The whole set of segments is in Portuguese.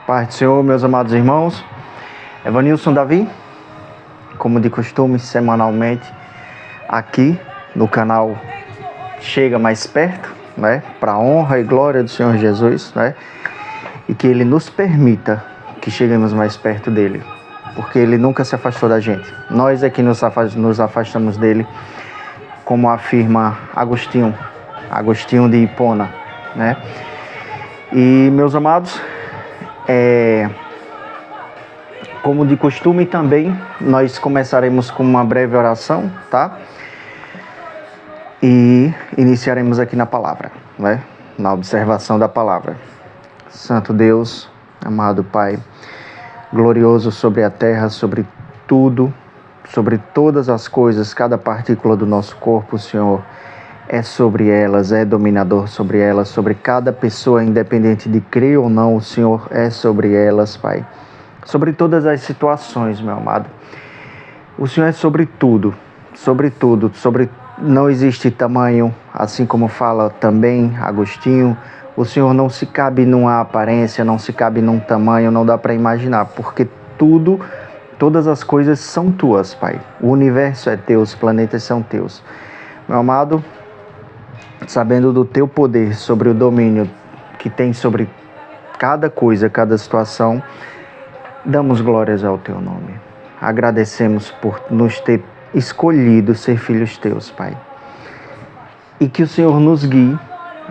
Pai do Senhor, meus amados irmãos, Evanilson Davi, como de costume, semanalmente, aqui no canal Chega Mais Perto, né, para a honra e glória do Senhor Jesus, né, e que Ele nos permita que cheguemos mais perto dEle, porque Ele nunca se afastou da gente. Nós é que nos afastamos dEle, como afirma Agostinho de Hipona, né. E, meus amados, como de costume também, nós começaremos com uma breve oração, tá? E iniciaremos aqui na palavra, né? Na observação da palavra. Santo Deus, amado Pai, glorioso sobre a terra, sobre tudo, sobre todas as coisas, cada partícula do nosso corpo, o Senhor é sobre elas, é dominador sobre elas, sobre cada pessoa, independente de crer ou não, o Senhor é sobre elas, Pai. Sobre todas as situações, meu amado. O Senhor é sobre tudo, não existe tamanho, assim como fala também Agostinho, o Senhor não se cabe numa aparência, não se cabe num tamanho, não dá para imaginar, porque todas as coisas são tuas, Pai. O universo é teu, os planetas são teus. Meu amado, sabendo do teu poder sobre o domínio que tem sobre cada coisa, cada situação, damos glórias ao teu nome. Agradecemos por nos ter escolhido ser filhos teus, Pai. E que o Senhor nos guie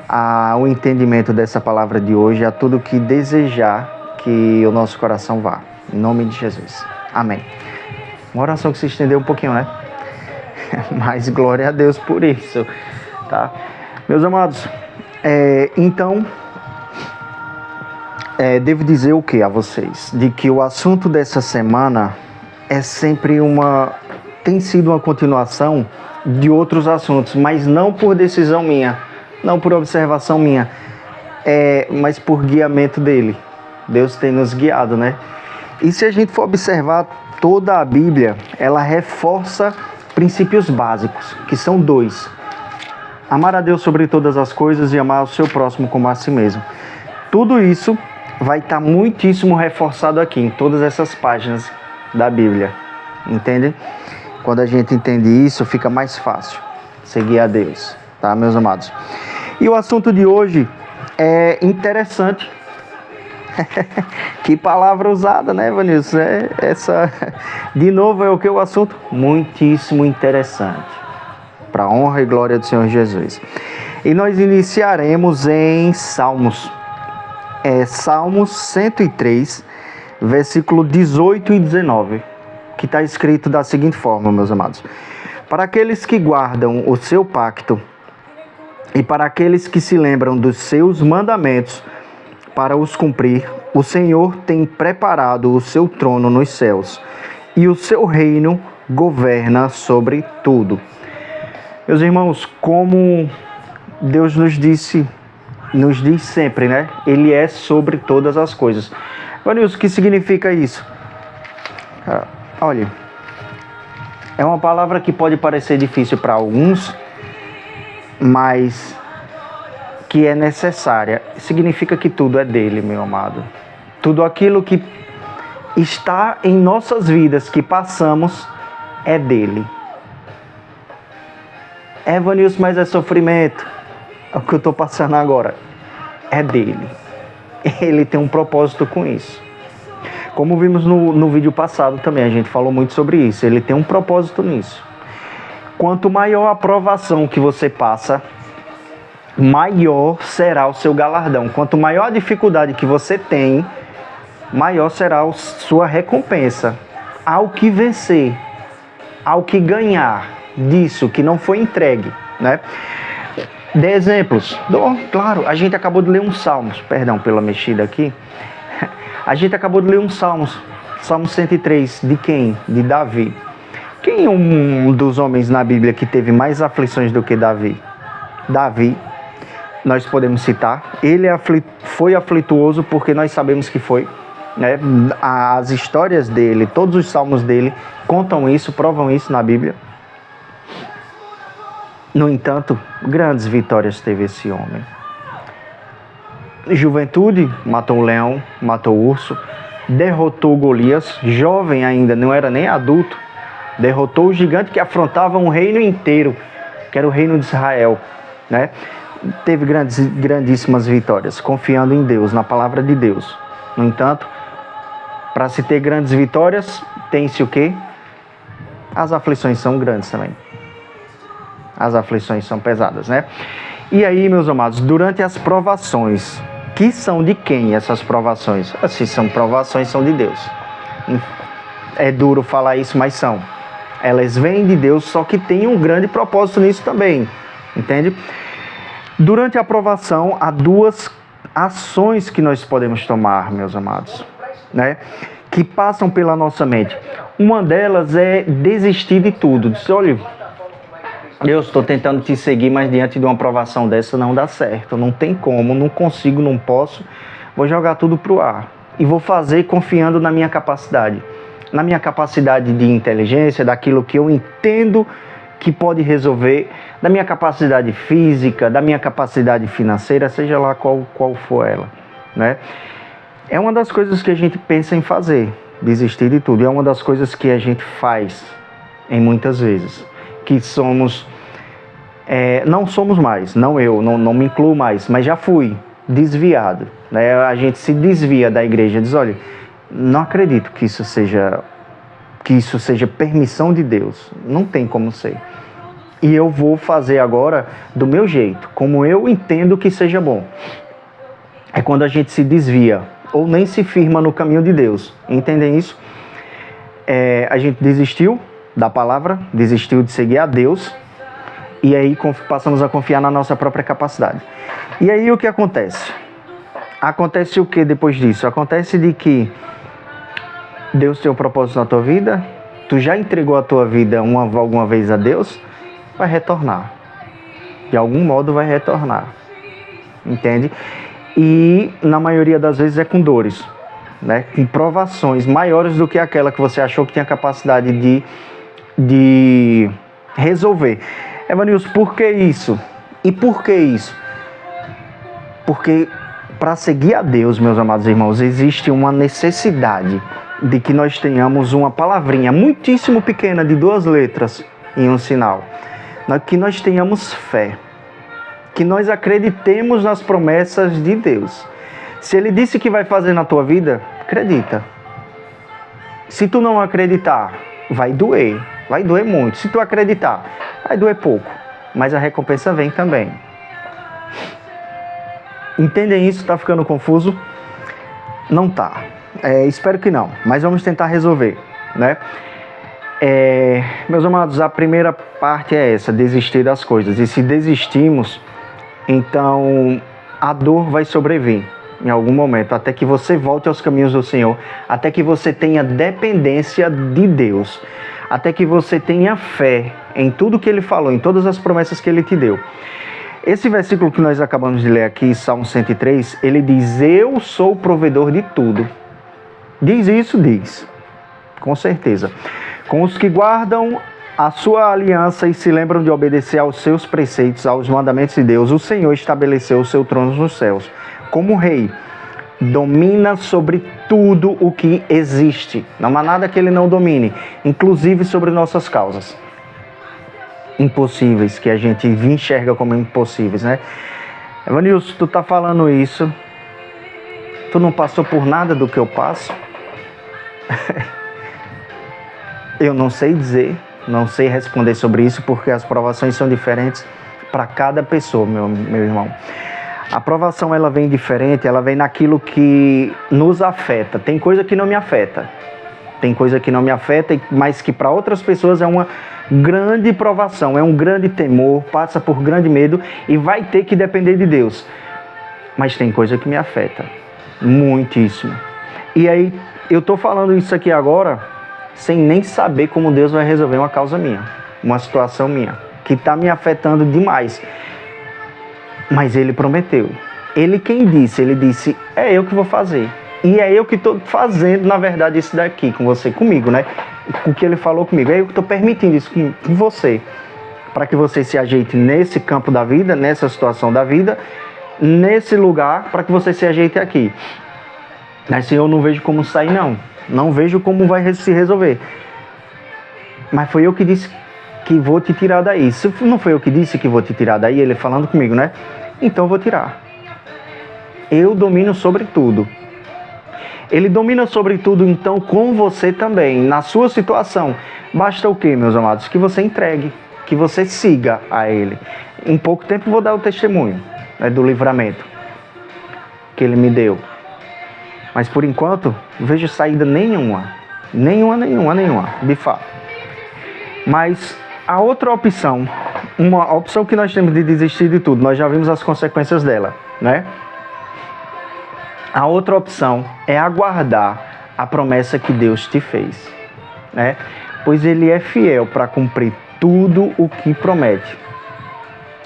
ao entendimento dessa palavra de hoje, a tudo que desejar que o nosso coração vá. Em nome de Jesus. Amém. Uma oração que se estendeu um pouquinho, né? Mas glória a Deus por isso, tá? Meus amados, devo dizer o que a vocês? De que o assunto dessa semana é sempre tem sido uma continuação de outros assuntos, mas não por decisão minha, não por observação minha, mas por guiamento dele. Deus tem nos guiado, né? E se a gente for observar toda a Bíblia, ela reforça princípios básicos, que são 2. Amar a Deus sobre todas as coisas e amar o seu próximo como a si mesmo. Tudo isso vai estar muitíssimo reforçado aqui, em todas essas páginas da Bíblia. Entende? Quando a gente entende isso, fica mais fácil seguir a Deus, tá, meus amados? E o assunto de hoje é interessante. Que palavra usada, né, Vanilson? De novo, é o que o assunto? Muitíssimo interessante. Para a honra e glória do Senhor Jesus. E nós iniciaremos em Salmos. Salmos 103, versículo 18 e 19, que está escrito da seguinte forma, meus amados. Para aqueles que guardam o seu pacto e para aqueles que se lembram dos seus mandamentos para os cumprir, o Senhor tem preparado o seu trono nos céus e o seu reino governa sobre tudo. Meus irmãos, como Deus nos diz sempre, né? Ele é sobre todas as coisas. Vanilson, o que significa isso? Olha, é uma palavra que pode parecer difícil para alguns, mas que é necessária. Significa que tudo é dele, meu amado. Tudo aquilo que está em nossas vidas, que passamos, é dele. Vanilson, mas é sofrimento. É o que eu estou passando agora. É dele. Ele tem um propósito com isso. Como vimos no vídeo passado também, a gente falou muito sobre isso. Ele tem um propósito nisso. Quanto maior a aprovação que você passa, maior será o seu galardão. Quanto maior a dificuldade que você tem, maior será a sua recompensa. Ao que vencer, ao que ganhar disso que não foi entregue, né? Dê exemplos. Claro, a gente acabou de ler um Salmos, perdão pela mexida aqui. A gente acabou de ler um Salmos, Salmo 103, de quem? De Davi. Quem é um dos homens na Bíblia que teve mais aflições do que Davi? Davi, nós podemos citar. Ele foi aflituoso porque nós sabemos que foi, né? As histórias dele, todos os salmos dele contam isso, provam isso na Bíblia. No entanto, grandes vitórias teve esse homem. juventude, matou o leão, matou o urso, derrotou Golias, jovem ainda, não era nem adulto, derrotou o gigante que afrontava um reino inteiro, que era o reino de Israel, né? Teve grandíssimas vitórias, confiando em Deus, na palavra de Deus. No entanto, para se ter grandes vitórias, tem-se o quê? As aflições são grandes também. As aflições são pesadas, né? E aí, meus amados, durante as provações, que são de quem essas provações? Assim, são provações, são de Deus. É duro falar isso, mas são. Elas vêm de Deus, só que tem um grande propósito nisso também, entende? Durante a provação, há duas ações que nós podemos tomar, meus amados, né? Que passam pela nossa mente. Uma delas é desistir de tudo. Diz, olha, eu estou tentando te seguir, mas diante de uma provação dessa não dá certo. Não tem como, não consigo, não posso. Vou jogar tudo pro ar. E vou fazer confiando na minha capacidade. Na minha capacidade de inteligência, daquilo que eu entendo que pode resolver, da minha capacidade física, da minha capacidade financeira, seja lá qual for ela, né? É uma das coisas que a gente pensa em fazer, desistir de tudo. É uma das coisas que a gente faz, em muitas vezes, que somos, não somos mais, não me incluo mais, mas já fui desviado, né? A gente se desvia da igreja, diz, olha, não acredito que isso seja permissão de Deus, não tem como ser. E eu vou fazer agora do meu jeito, como eu entendo que seja bom. É quando a gente se desvia, ou nem se firma no caminho de Deus. Entendem isso? A gente desistiu da palavra, desistiu de seguir a Deus, e aí passamos a confiar na nossa própria capacidade. E aí o que acontece? Acontece o que depois disso? Acontece de que Deus tem um propósito na tua vida, tu já entregou a tua vida alguma vez a Deus, vai retornar. De algum modo vai retornar. Entende? E na maioria das vezes é com dores, né? Com provações maiores do que aquela que você achou que tinha capacidade de resolver. Evanilson, por que isso? E por que isso? Porque para seguir a Deus, meus amados irmãos, existe uma necessidade de que nós tenhamos uma palavrinha muitíssimo pequena de 2 letras em um sinal. Que nós tenhamos fé. Que nós acreditemos nas promessas de Deus. Se Ele disse que vai fazer na tua vida, acredita. Se tu não acreditar, vai doer muito. Se tu acreditar, vai doer pouco, mas a recompensa vem também. Entendem isso? Tá ficando confuso? Não tá. Espero que não, mas vamos tentar resolver, né? Meus amados, a primeira parte é essa, desistir das coisas. E se desistimos, então a dor vai sobrevir em algum momento, até que você volte aos caminhos do Senhor, até que você tenha dependência de Deus, até que você tenha fé em tudo que Ele falou, em todas as promessas que Ele te deu. Esse versículo que nós acabamos de ler aqui, Salmo 103, ele diz, eu sou o provedor de tudo. Diz isso? Diz. Com certeza. Com os que guardam a sua aliança e se lembram de obedecer aos seus preceitos, aos mandamentos de Deus, o Senhor estabeleceu o seu trono nos céus. Como rei, domina sobre tudo o que existe. Não há nada que Ele não domine, inclusive sobre nossas causas impossíveis, que a gente enxerga como impossíveis, né? Evanilson, tu tá falando isso, tu não passou por nada do que eu passo? Eu não sei dizer, não sei responder sobre isso, porque as provações são diferentes para cada pessoa, meu irmão. A provação, ela vem diferente, ela vem naquilo que nos afeta. Tem coisa que não me afeta. Tem coisa que não me afeta, mas que para outras pessoas é uma grande provação, é um grande temor, passa por grande medo e vai ter que depender de Deus. Mas tem coisa que me afeta, muitíssimo. E aí, eu estou falando isso aqui agora, sem nem saber como Deus vai resolver uma causa minha, uma situação minha, que está me afetando demais. Mas Ele prometeu. Ele quem disse? Ele disse, é eu que vou fazer. E é eu que estou fazendo, na verdade, isso daqui com você, comigo, né? O que Ele falou comigo. É eu que estou permitindo isso com você. Para que você se ajeite nesse campo da vida, nessa situação da vida. nesse lugar para que você se ajeite aqui. Mas Senhor, eu não vejo como sair não. Não vejo como vai se resolver. Mas foi eu que disse que vou te tirar daí. Se não foi eu que disse que vou te tirar daí, ele falando comigo, né? Então eu vou tirar. Eu domino sobre tudo. Ele domina sobre tudo, então, com você também. Na sua situação, basta o quê, meus amados? Que você entregue, que você siga a Ele. Em pouco tempo vou dar o testemunho, né, do livramento que Ele me deu. Mas por enquanto, não vejo saída nenhuma. Nenhuma, de fato. Mas a outra opção, uma opção que nós temos de desistir de tudo, nós já vimos as consequências dela, né? A outra opção é aguardar a promessa que Deus te fez, né? Pois Ele é fiel para cumprir tudo o que promete.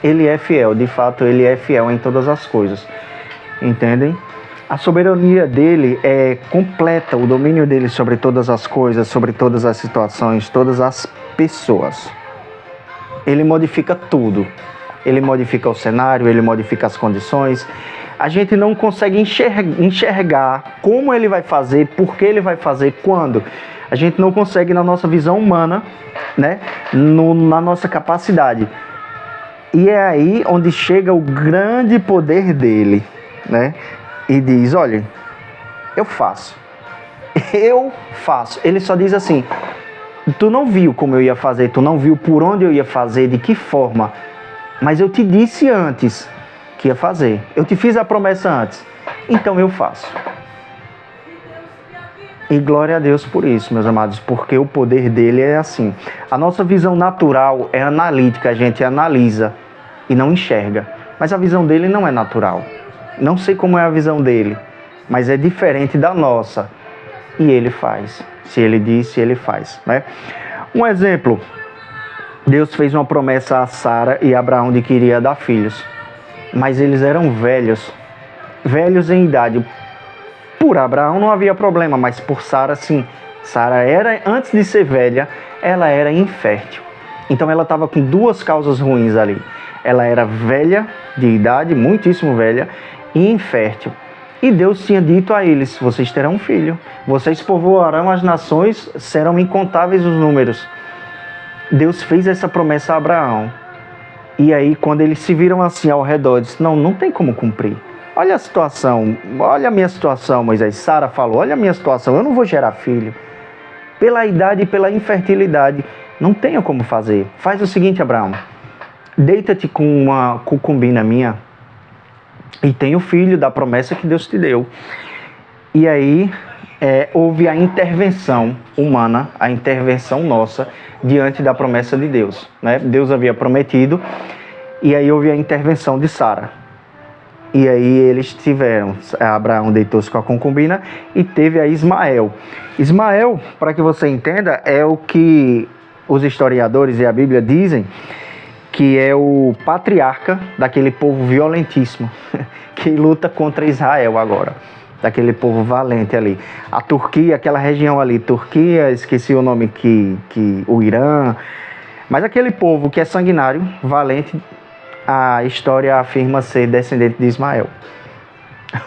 Ele é fiel, de fato, Ele é fiel em todas as coisas, entendem? A soberania dele é completa, o domínio dele sobre todas as coisas, sobre todas as situações, todas as pessoas. Ele modifica tudo. Ele modifica o cenário, ele modifica as condições. A gente não consegue enxergar como ele vai fazer, por que ele vai fazer, quando. A gente não consegue na nossa visão humana, né? Na nossa capacidade. E é aí onde chega o grande poder dele, né? E diz, olha, eu faço. Ele só diz assim, tu não viu como eu ia fazer, tu não viu por onde eu ia fazer, de que forma, mas eu te disse antes que ia fazer. Eu te fiz a promessa antes, então eu faço. E glória a Deus por isso, meus amados, porque o poder dele é assim. A nossa visão natural é analítica, a gente analisa e não enxerga. Mas a visão dele não é natural. Não sei como é a visão dele, mas é diferente da nossa. E ele faz. Se ele disse, ele faz, né? Um exemplo. Deus fez uma promessa a Sara e Abraão de que iria dar filhos. Mas eles eram velhos. Velhos em idade. Por Abraão não havia problema, mas por Sara sim. Sara era, antes de ser velha, ela era infértil. Então ela estava com duas causas ruins ali. Ela era velha de idade, muitíssimo velha, e infértil. E Deus tinha dito a eles, vocês terão um filho. Vocês povoarão as nações, serão incontáveis os números. Deus fez essa promessa a Abraão. E aí, quando eles se viram assim ao redor, disse, não tem como cumprir. Olha a situação, olha a minha situação, Moisés. Sara falou, olha a minha situação, eu não vou gerar filho. Pela idade e pela infertilidade, não tenho como fazer. Faz o seguinte, Abraão, deita-te com uma concubina minha e tem o filho da promessa que Deus te deu. E aí houve a intervenção humana, a intervenção nossa diante da promessa de Deus, né? Deus havia prometido e aí houve a intervenção de Sara. E aí eles tiveram, Abraão deitou-se com a concubina e teve a Ismael. Ismael, para que você entenda, é o que os historiadores e a Bíblia dizem que é o patriarca daquele povo violentíssimo que luta contra Israel agora, daquele povo valente ali. A Turquia, aquela região ali, Turquia, esqueci o nome o Irã, mas aquele povo que é sanguinário, valente, a história afirma ser descendente de Ismael,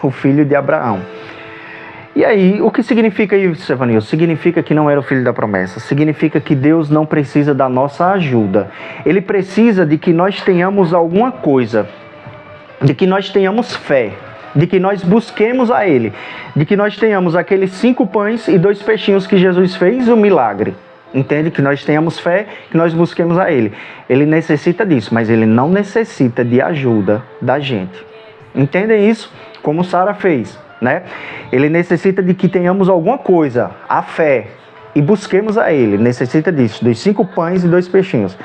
o filho de Abraão. E aí, o que significa isso, Evanil? Significa que não era o filho da promessa. Significa que Deus não precisa da nossa ajuda. Ele precisa de que nós tenhamos alguma coisa, de que nós tenhamos fé, de que nós busquemos a Ele, de que nós tenhamos aqueles 5 pães e 2 peixinhos que Jesus fez, o milagre. Entende? Que nós tenhamos fé, que nós busquemos a Ele. Ele necessita disso, mas Ele não necessita de ajuda da gente. Entendem isso? Como Sara fez, né? Ele necessita de que tenhamos alguma coisa, a fé, e busquemos a Ele. Necessita disso, dos 5 pães e 2 peixinhos.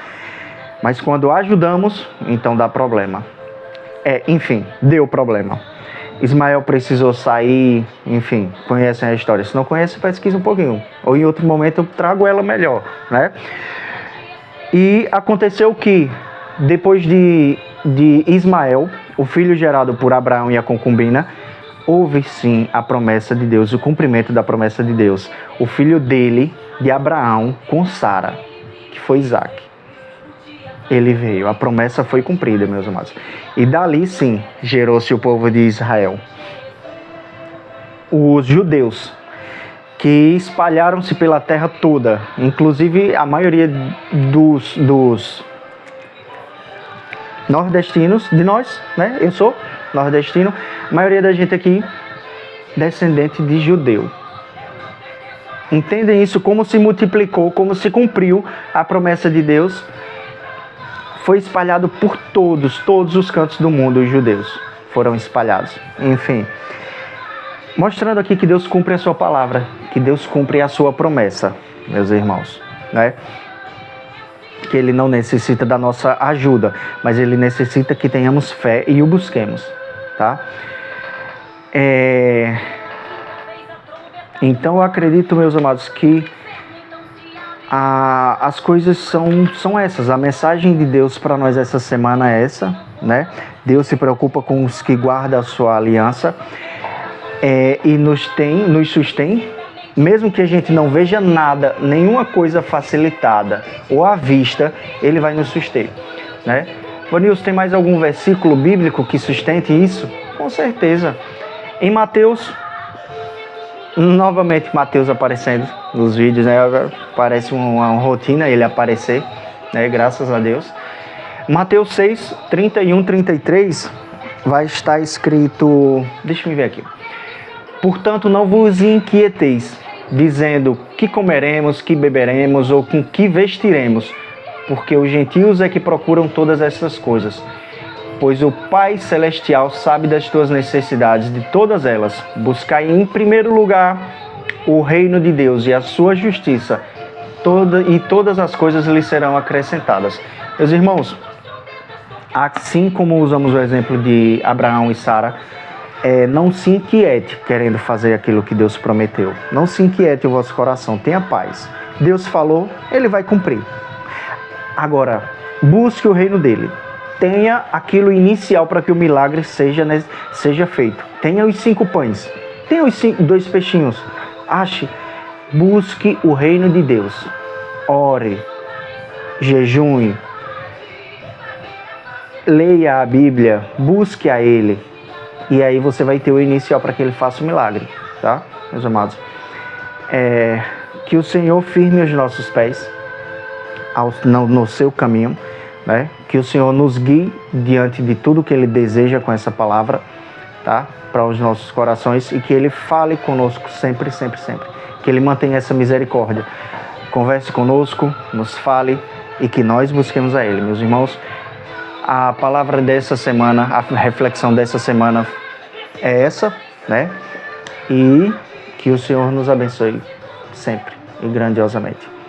Mas quando ajudamos, então dá problema. Enfim, deu problema. Ismael precisou sair, enfim, conhecem a história. Se não conhece, pesquisa um pouquinho. Ou em outro momento eu trago ela melhor, né? E aconteceu que, depois de Ismael, o filho gerado por Abraão e a concubina, houve sim a promessa de Deus, o cumprimento da promessa de Deus. O filho dele, de Abraão, com Sara, que foi Isaac. ele veio, a promessa foi cumprida, meus amados. E dali sim, gerou-se o povo de Israel. Os judeus, que espalharam-se pela terra toda, inclusive a maioria dos nordestinos, de nós, né? Eu sou nordestino, a maioria da gente aqui, descendente de judeu. Entendem isso como se multiplicou, como se cumpriu a promessa de Deus. Foi espalhado por todos os cantos do mundo, os judeus foram espalhados. Enfim, mostrando aqui que Deus cumpre a sua palavra, que Deus cumpre a sua promessa, meus irmãos, né? Que Ele não necessita da nossa ajuda, mas Ele necessita que tenhamos fé e o busquemos, tá? Então eu acredito, meus amados, que as coisas são essas. A mensagem de Deus para nós essa semana é essa, né? Deus se preocupa com os que guardam a sua aliança e nos sustém, mesmo que a gente não veja nada, nenhuma coisa facilitada ou à vista, Ele vai nos suster, né? Vanilson, tem mais algum versículo bíblico que sustente isso? Com certeza. Em Mateus, novamente Mateus aparecendo nos vídeos, né? Parece uma rotina ele aparecer, né? Graças a Deus. Mateus 6, 31, 33 vai estar escrito, deixa eu ver aqui. Portanto, não vos inquieteis, dizendo que comeremos, que beberemos ou com que vestiremos, porque os gentios é que procuram todas essas coisas. Pois o Pai Celestial sabe das tuas necessidades, de todas elas. Buscai em primeiro lugar o reino de Deus e a sua justiça, e todas as coisas lhe serão acrescentadas. Meus irmãos, assim como usamos o exemplo de Abraão e Sara, não se inquiete querendo fazer aquilo que Deus prometeu. Não se inquiete o vosso coração, tenha paz. Deus falou, Ele vai cumprir. Agora, busque o reino dEle. Tenha aquilo inicial para que o milagre seja feito. Tenha os 5 pães. Tenha os 2 peixinhos. Busque o reino de Deus. Ore. Jejue. Leia a Bíblia. Busque a Ele. E aí você vai ter o inicial para que Ele faça o milagre. Tá, meus amados? Que o Senhor firme os nossos pés no seu caminho. Né? Que o Senhor nos guie diante de tudo que Ele deseja com essa palavra, tá? Para os nossos corações, e que Ele fale conosco sempre, sempre, sempre. Que Ele mantenha essa misericórdia. Converse conosco, nos fale e que nós busquemos a Ele. Meus irmãos, a palavra dessa semana, a reflexão dessa semana é essa, né? E que o Senhor nos abençoe sempre e grandiosamente.